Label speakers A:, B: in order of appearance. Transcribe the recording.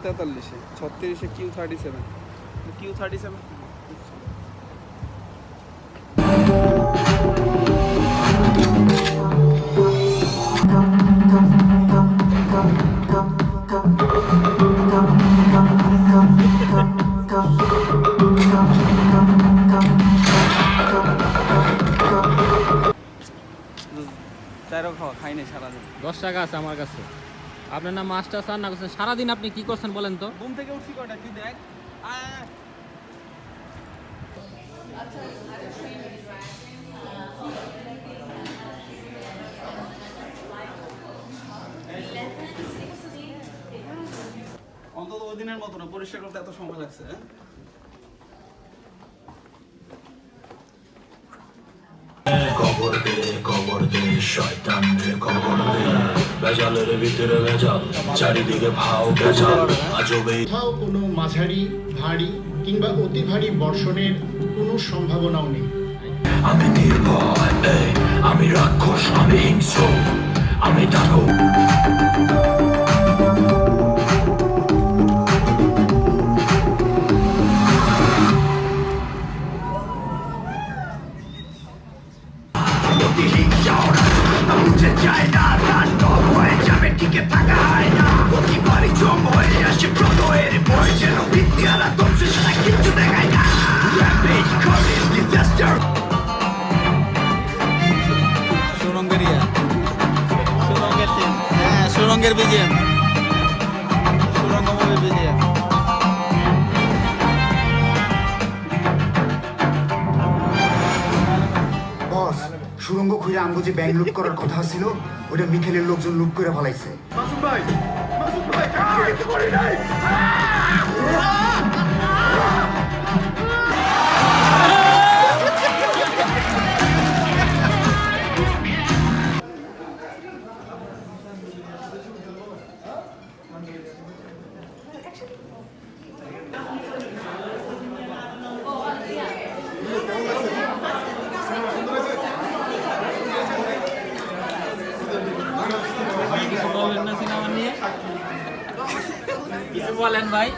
A: 43-এ, 36-এ Q37 Q37 চারও খাওয়া খাই নাই সারাদিন।
B: 10 টাকা আছে আমার কাছে। আপনার নাম মাস্টার স্যার না করছেন, সারাদিন আপনি কি করছেন বলেন তো?
A: ঘুম থেকে উঠছি কয়টা তুই দেখ। অন্তত ওই দিনের মতো না, পরিষ্কার করতে এত সময় লাগছে।
C: কবর দে শয়তান রে, কবর দে বেজালের ভিতরে বেজাল, চারিদিকে ভাও বেজাল আজবে।
D: কোথাও কোনো মাঝারি ভারী কিংবা অতি ভারী বর্ষণের কোনো সম্ভাবনাও নেই।
C: আমি নির্ভয়, আমি রাক্ষস, আমি হিংস্র, আমি ডাকু।
A: সুরঙ্গের বিজিএম, সুরঙ্গ মুভির বিজিএম।
E: বস, সুরঙ্গ খুঁড়ে আমগো যে ব্যাংক লুট করার কথা ছিল ওটা মিখেলের লোকজন লুট করে ফেলাইছে।
B: বলেন না সিনেমা নিয়ে, কিছু বলেন ভাই।